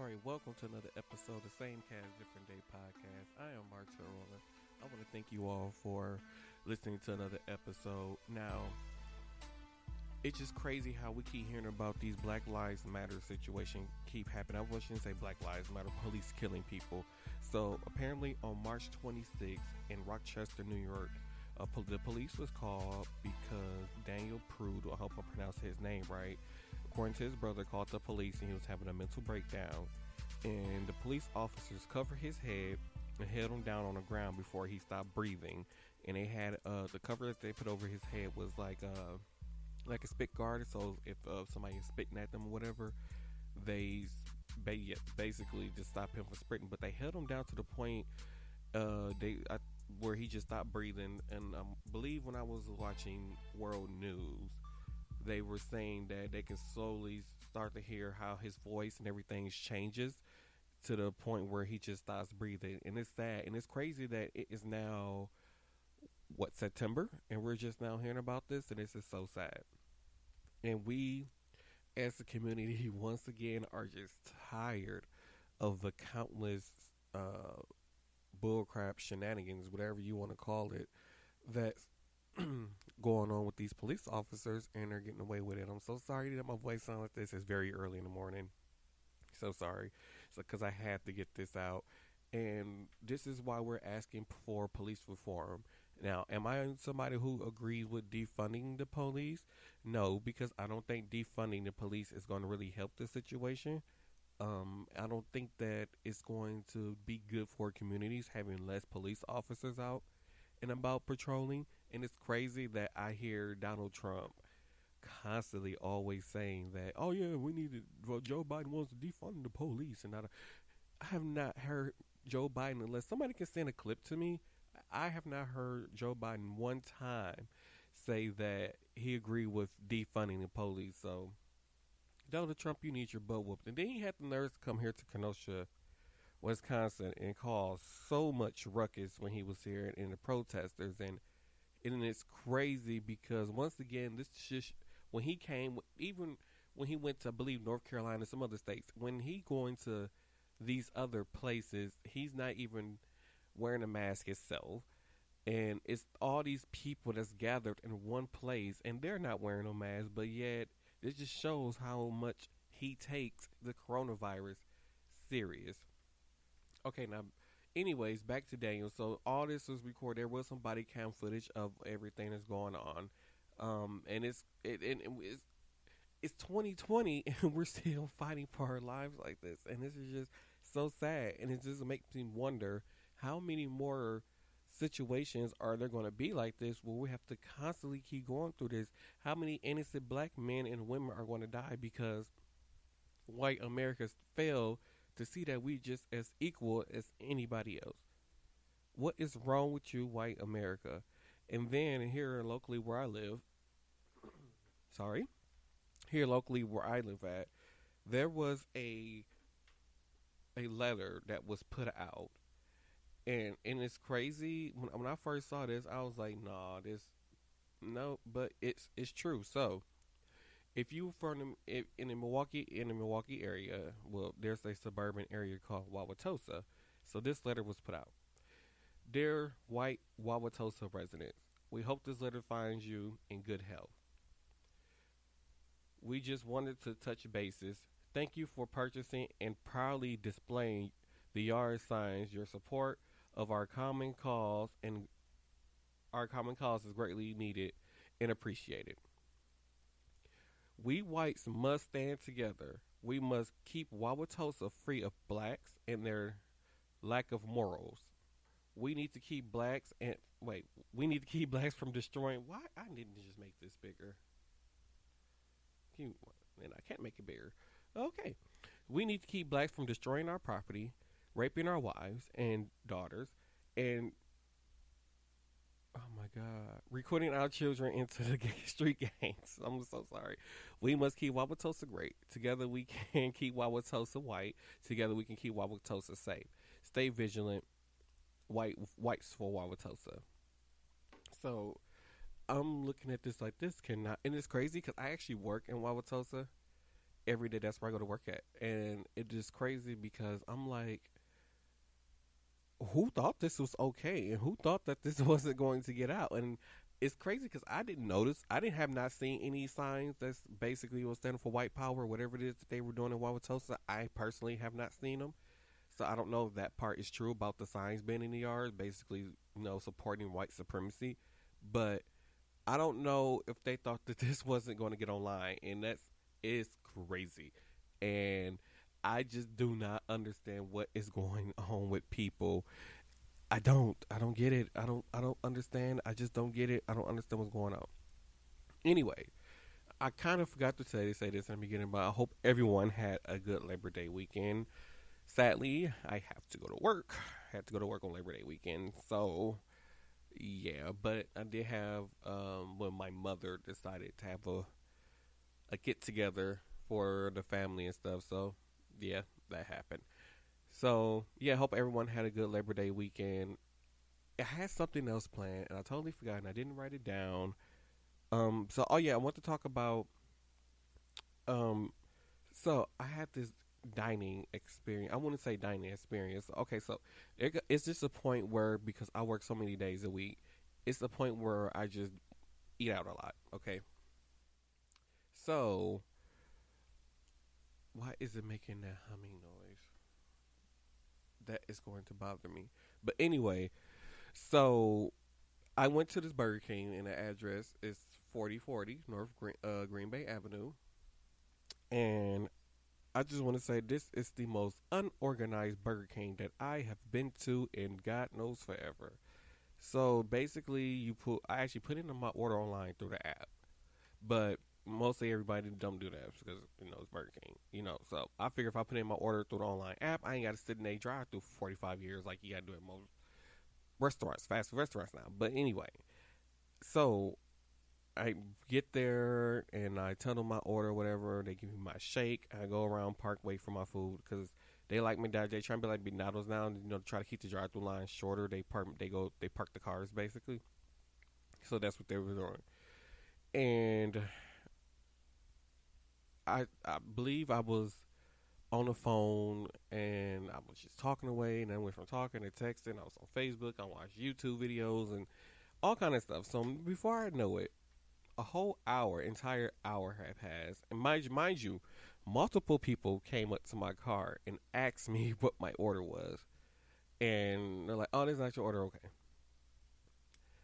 All right, welcome to another episode of Same Cast, Different Day podcast. I am MARTEL. I want to thank you all for listening to another episode. Now, it's just crazy how we keep hearing about these Black Lives Matter situation keep happening. I shouldn't say Black Lives Matter, police killing people. So apparently on March 26th in Rochester, New York, the police was called because Daniel Prude, I hope I pronounced his name right, according to his brother, called the police and he was having a mental breakdown. And the police officers covered his head and held him down on the ground before he stopped breathing. And they had the cover that they put over his head was like a spit guard. So if somebody is spitting at them or whatever, they basically just stop him from spitting. But they held him down to the point where he just stopped breathing. And I believe when I was watching World News, they were saying that they can slowly start to hear how his voice and everything changes to the point where he just stops breathing. And it's sad. And it's crazy that it is now, September? And we're just now hearing about this. And this is so sad. And we, as a community, once again, are just tired of the countless bullcrap shenanigans, whatever you want to call it, that's going on with these police officers, and they're getting away with it. I'm so sorry that my voice sounds like this. It's very early in the morning. So sorry. So because I had to get this out. And this is why we're asking for police reform. Now, am I somebody who agrees with defunding the police? No, because I don't think defunding the police is going to really help the situation. I don't think that it's going to be good for communities having less police officers out and about patrolling. And it's crazy that I hear Donald Trump constantly always saying that, oh yeah, Joe Biden wants to defund the police. And I have not heard Joe Biden, unless somebody can send a clip to me, I have not heard Joe Biden one time say that he agreed with defunding the police. So, Donald Trump, you need your butt whooped. And then he had the nerves to come here to Kenosha, Wisconsin, and cause so much ruckus when he was here and the protesters. And it's crazy because, once again, this just, when he came, even when he went to, I believe, North Carolina, some other states, when he going to these other places, he's not even wearing a mask himself. And it's all these people that's gathered in one place, and they're not wearing no mask, but yet it just shows how much he takes the coronavirus serious. Okay, now, anyways, back to Daniel. So all this was recorded. There was some body cam footage of everything that's going on, and it's 2020, and we're still fighting for our lives like this, and this is just so sad. And it just makes me wonder how many more situations are there going to be like this where we have to constantly keep going through this. How many innocent black men and women are going to die because white Americans fail to see that we just as equal as anybody else? What is wrong with you, white America? And then here locally where I live, here locally where I live at, there was a letter that was put out. And it's crazy. When I first saw this, I was like, nah, no, but it's true. So if you in the Milwaukee area, well, there's a suburban area called Wauwatosa. So this letter was put out. Dear white Wauwatosa residents, we hope this letter finds you in good health. We just wanted to touch bases. Thank you for purchasing and proudly displaying the yard signs. Your support of our common cause is greatly needed and appreciated. We whites must stand together. We must keep Wauwatosa free of blacks and their lack of morals. We need to keep blacks from destroying. Why I didn't just make this bigger? And I can't make it bigger. Okay. We need to keep blacks from destroying our property, raping our wives and daughters, and, oh my God, recruiting our children into the street gangs. I'm so sorry. We must keep Wauwatosa great. Together we can keep Wauwatosa white. Together we can keep Wauwatosa safe. Stay vigilant. Whites for Wauwatosa. So I'm looking at this like this cannot, and it's crazy because I actually work in Wauwatosa, every day. That's where I go to work at, and it is crazy because I'm like, who thought this was okay, and who thought that this wasn't going to get out? And it's crazy because I didn't notice. I didn't have not seen any signs that's basically was standing for white power, whatever it is that they were doing in Wauwatosa. I personally have not seen them. So I don't know if that part is true about the signs being in the yard, basically, supporting white supremacy. But I don't know if they thought that this wasn't going to get online, and that's is crazy. And I just do not understand what is going on with people. I don't. I don't get it. I don't understand. I just don't get it. I don't understand what's going on. Anyway, I kind of forgot to say this in the beginning, but I hope everyone had a good Labor Day weekend. Sadly, I have to go to work. I had to go to work on Labor Day weekend. So, yeah, but I did have when my mother decided to have a get together for the family and stuff. So, yeah, that happened. So, yeah, I hope everyone had a good Labor Day weekend. I had something else planned and I totally forgot and I didn't write it down. Oh yeah, I want to talk about um so I had this dining experience. I wouldn't say dining experience. Okay, so it's just a point where because I work so many days a week, it's the point where I just eat out a lot. Okay, so why is it making that humming noise? That is going to bother me. But anyway, so I went to this Burger King and the address is 4040 Green Bay Avenue, and I just want to say this is the most unorganized Burger King that I have been to in God knows forever. So basically, I actually put in my order online through the app, but mostly everybody don't do that because it's Burger King. So I figure if I put in my order through the online app, I ain't got to sit in a drive through for 45 years like you got to do at most restaurants, fast food restaurants now. But anyway, so I get there and I tell them my order, whatever. They give me my shake. I go around park, wait for my food because they like me. They try to be like McDonald's now. To try to keep the drive-through line shorter. They park the cars basically. So that's what they were doing. And I believe I was on the phone and I was just talking away, and I went from talking to texting. I was on Facebook. I watched YouTube videos and all kind of stuff. So before I know it, a whole entire hour had passed, and mind you, multiple people came up to my car and asked me what my order was, and they're like, "Oh, this is not your order, okay?"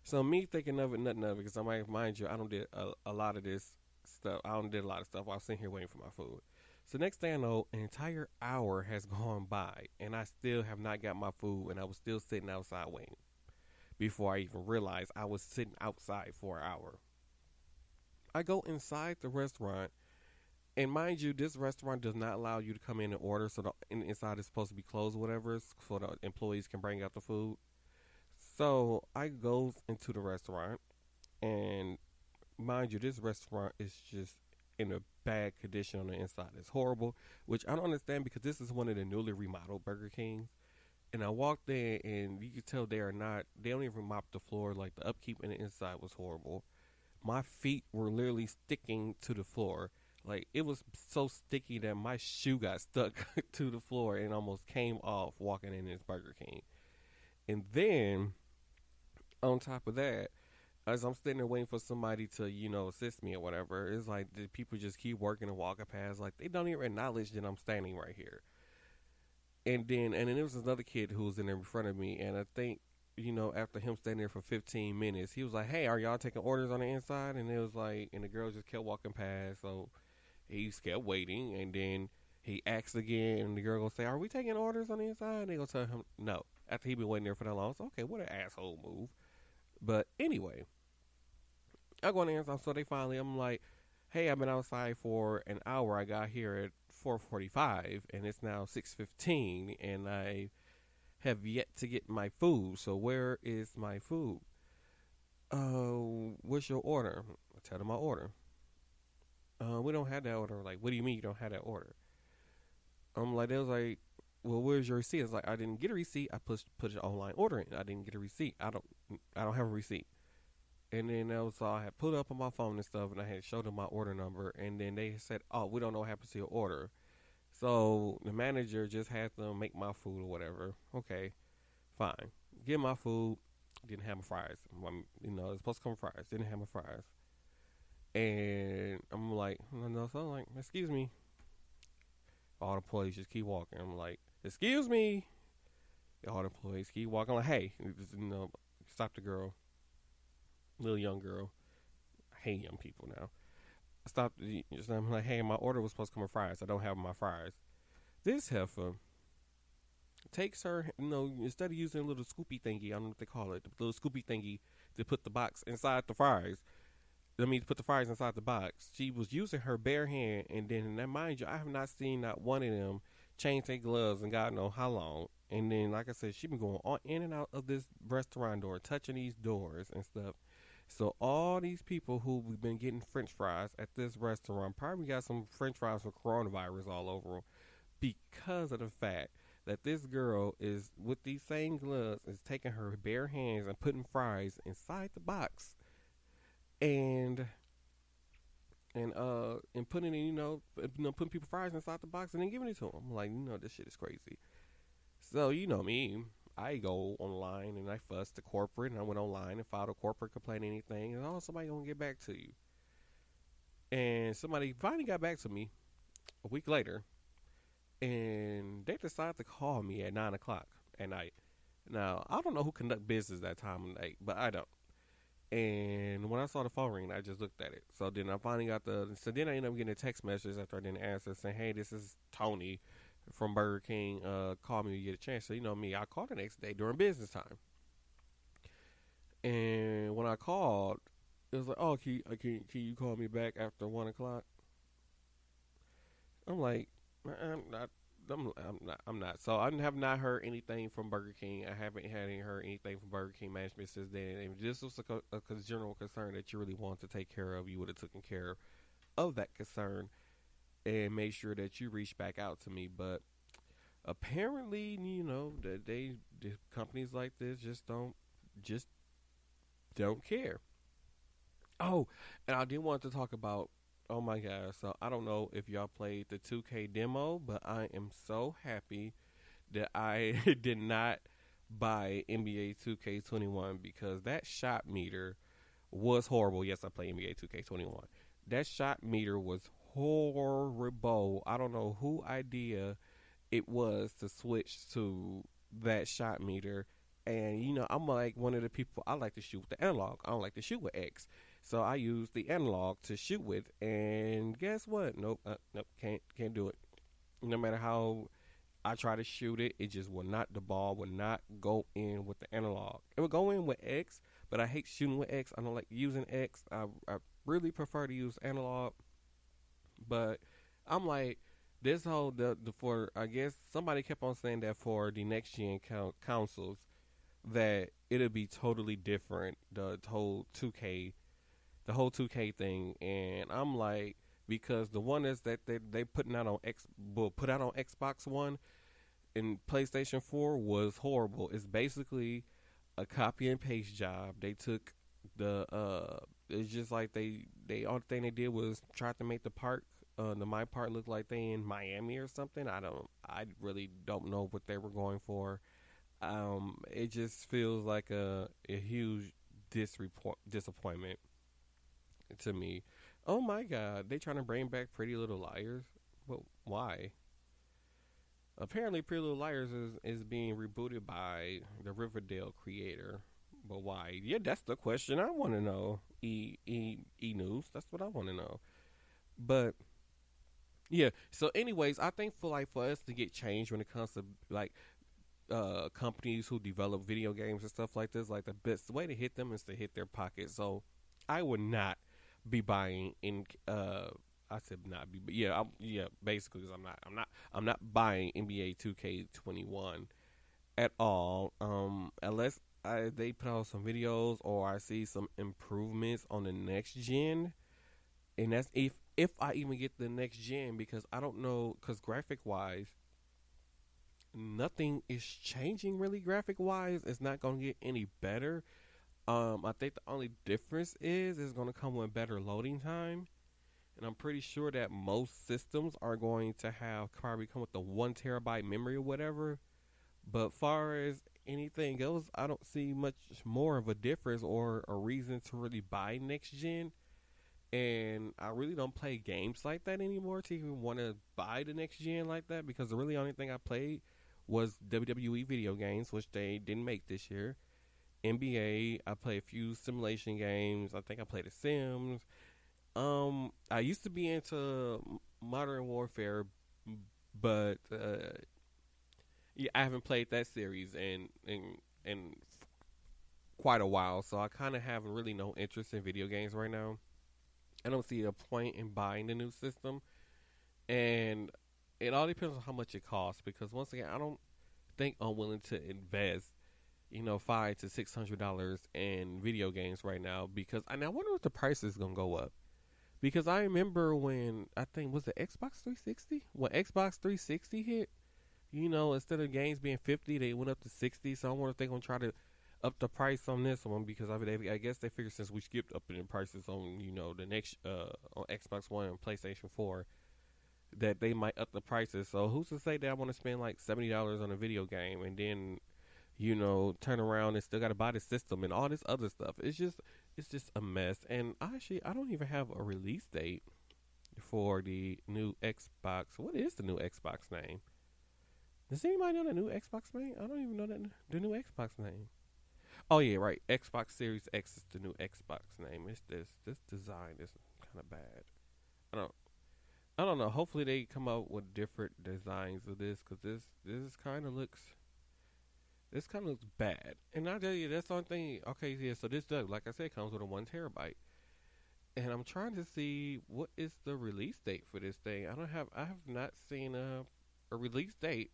So me thinking of it, nothing of it, because mind you, I don't did a lot of this stuff. I don't did a lot of stuff while I was sitting here waiting for my food. So next thing I know, an entire hour has gone by, and I still have not got my food, and I was still sitting outside waiting. Before I even realized I was sitting outside for an hour. I go inside the restaurant, and mind you, this restaurant does not allow you to come in and order, so the inside is supposed to be closed or whatever, so the employees can bring out the food. So I go into the restaurant, and mind you, this restaurant is just in a bad condition on the inside. It's horrible, which I don't understand because this is one of the newly remodeled Burger Kings. And I walked in, and you could tell they don't even mop the floor. Like, the upkeep in the inside was horrible. My feet were literally sticking to the floor. Like, it was so sticky that my shoe got stuck to the floor and almost came off walking in this Burger King. And then, on top of that, as I'm sitting there waiting for somebody to, assist me or whatever, it's like the people just keep working and walking past. Like, they don't even acknowledge that I'm standing right here. And then there was another kid who was in there in front of me, and I think, after him standing there for 15 minutes, he was like, "Hey, are y'all taking orders on the inside?" And it was like, and the girl just kept walking past, so he kept waiting, and then he asked again, and the girl gonna say, "Are we taking orders on the inside?" And they gonna tell him no. After he been waiting there for that long, so okay, what an asshole move. But anyway, I go on the inside, so I'm like, "Hey, I've been outside for an hour. I got here at 4:45, and it's now 6:15, and I have yet to get my food. So where is my food? What's your order?" I tell them my order. We don't have that order. Like, what do you mean you don't have that order? I'm like, they was like, "Well, where's your receipt?" It's like, I didn't get a receipt. I put an online order in. I didn't get a receipt. I don't have a receipt. And then that was all I had put up on my phone and stuff, and I had showed them my order number, and then they said, "Oh, we don't know what happened to your order." So the manager just had them make my food or whatever. Okay, fine. Get my food. Didn't have my fries. It's supposed to come with fries. Didn't have my fries. And I'm like, no, so I'm like, excuse me. All the employees just keep walking. I'm like, excuse me. All the employees keep walking. I'm like, hey, stop the girl. Little young girl. I hate young people now. I'm like, hey, my order was supposed to come with fries. I don't have my fries. This heifer takes her, instead of using a little scoopy thingy, I don't know what they call it, the little scoopy thingy to put the box inside the fries. To put the fries inside the box. She was using her bare hand, and then, mind you, I have not seen not one of them change their gloves and God know how long. And then, like I said, she been going on in and out of this restaurant door, touching these doors and stuff. So all these people who we've been getting French fries at this restaurant probably got some French fries with coronavirus all over them because of the fact that this girl is with these same gloves is taking her bare hands and putting fries inside the box and putting putting people fries inside the box and then giving it to them. I'm like, this shit is crazy. So you know me, I go online and I fuss the corporate, and I went online and filed a corporate complaint, anything, and somebody gonna get back to you. And somebody finally got back to me a week later, and they decided to call me at 9:00 at night. Now I don't know who conduct business that time of night, but I don't. And when I saw the phone ring, I just looked at it. So then I finally so then I ended up getting a text message after I didn't answer saying, hey, this is Tony from Burger King. Call me when you get a chance. So you know me, I called the next day during business time. And when I called, it was like, oh, can you call me back after 1:00? I'm like, I'm not. So I have not heard anything from Burger King. I haven't heard anything from Burger King management since then. And if this was a general concern that you really wanted to take care of, you would have taken care of that concern and made sure that you reached back out to me. But apparently, that the companies like this just don't care. Oh, and I did want to talk about. Oh my God. So I don't know if y'all played the 2K demo, but I am so happy that I did not buy NBA 2K21 because that shot meter was horrible. Yes, I play NBA 2K21. That shot meter was horrible. I don't know who idea it was to switch to that shot meter. And, I'm like one of the people, I like to shoot with the analog. I don't like to shoot with X. So I use the analog to shoot with, and guess what? Nope, can't do it. No matter how I try to shoot it, the ball would not go in with the analog. It would go in with X, but I hate shooting with X. I don't like using X. I really prefer to use analog. But I'm like, this whole I guess somebody kept on saying that for the next gen consoles that it'll be totally different. The whole 2K thing, and I'm like, because the one is that they put out on Xbox One and PlayStation 4 was horrible. It's basically a copy and paste job. They took it's just like they all the thing they did was try to make my part look like they in Miami or something. I really don't know what they were going for. It just feels like a huge disappointment to me. Oh my God, they trying to bring back Pretty Little Liars? But why? Apparently, Pretty Little Liars is being rebooted by the Riverdale creator. But why? Yeah, that's the question I want to know. E News. That's what I want to know. But yeah. So, anyways, I think for us to get changed when it comes to companies who develop video games and stuff like this, like the best way to hit them is to hit their pocket. So I would not be buying I said not be, but basically, because I'm not buying NBA 2K21 at all, unless they put out some videos or I see some improvements on the next gen, and that's if I even get the next gen, because I don't know, because graphic wise, nothing is changing really. Graphic wise, it's not going to get any better I think the only difference is it's going to come with better loading time, and I'm pretty sure that most systems are going to have probably come with the 1 terabyte memory or whatever. But far as anything else, I don't see much more of a difference or a reason to really buy next gen. And I really don't play games like that anymore to even want to buy the next gen like that, because the really only thing I played was WWE video games, which they didn't make this year. NBA, I play a few simulation games. I think I played The Sims. I used to be into Modern Warfare, but yeah, I haven't played that series in quite a while, so I kind of have really no interest in video games right now. I don't see a point in buying the new system, and it all depends on how much it costs. Because once again, I don't think I'm willing to invest, $500 to $600 in video games right now. Because I wonder if the price is gonna go up. Because I remember when I think was it Xbox 360 when Xbox 360 hit. Instead of games being 50, they went up to 60. So I wonder if they're gonna try to up the price on this one, because I guess they figured since we skipped up in prices on the next on Xbox One and PlayStation 4, that they might up the prices. So who's to say that I want to spend like $70 on a video game and then turn around and still got to buy the system and all this other stuff? It's just a mess. And actually, I don't even have a release date for the new Xbox. What is the new Xbox name? Does anybody know the new Xbox name? I don't even know the new Xbox name. Oh yeah, right. Xbox Series X is the new Xbox name. It's this design is kind of bad. I don't know. Hopefully they come out with different designs of this, because this kind of looks bad. And I tell you, that's the only thing. Okay, yeah. So this does, like I said, comes with a 1 terabyte, and I'm trying to see what is the release date for this thing. I have not seen a release date,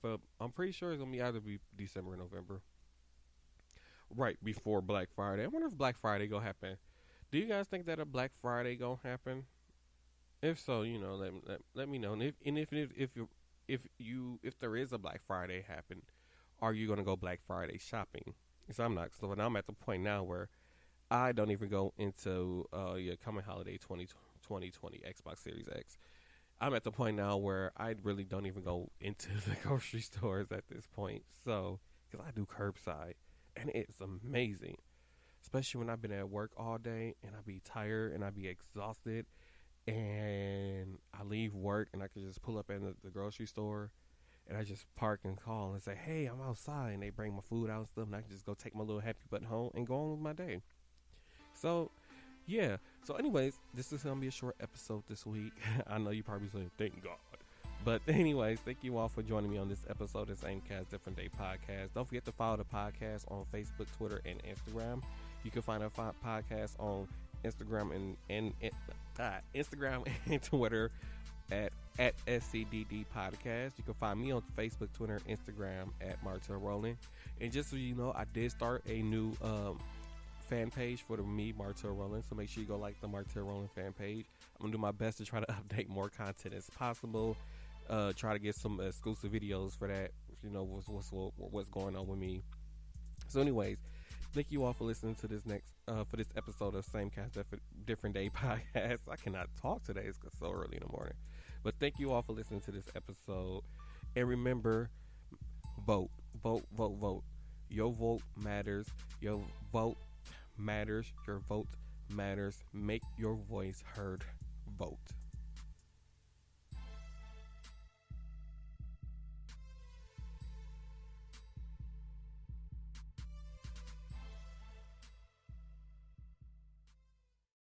but I'm pretty sure it's gonna be either December or November, right before Black Friday. I wonder if Black Friday gonna happen. Do you guys think that a Black Friday gonna happen? If so, let me know. And if there is a Black Friday happen, are you gonna go Black Friday shopping? Because I'm not. So I'm at the point now where I don't even go into coming holiday 2020 Xbox Series X. I'm at the point now where I really don't even go into the grocery stores at this point. So, because I do curbside, and it's amazing, especially when I've been at work all day and I be tired and I be exhausted, and I leave work and I can just pull up in the grocery store and I just park and call and say, "Hey, I'm outside," and they bring my food out and stuff, and I can just go take my little happy butt home and go on with my day. So, yeah. So, anyways, this is gonna be a short episode this week. I know you probably saying, "Thank God." But anyways, thank you all for joining me on this episode of Same Cast Different Day podcast. Don't forget to follow the podcast on Facebook, Twitter, and Instagram. You can find our podcast on Instagram and Instagram and Twitter at SCDD Podcast. You can find me on Facebook, Twitter, and Instagram at MARTEL ROWLAND. And just so you know, I did start a new fan page for me, MARTEL ROWLAND. So make sure you go like the MARTEL ROWLAND fan page. I'm gonna do my best to try to update more content as possible. Try to get some exclusive videos for that. What's going on with me. So, anyways, thank you all for listening to this for this episode of Same Cast Different Day podcast. I cannot talk today; it's so early in the morning. But thank you all for listening to this episode. And remember, vote. Your vote matters. Your vote matters. Your vote matters. Make your voice heard.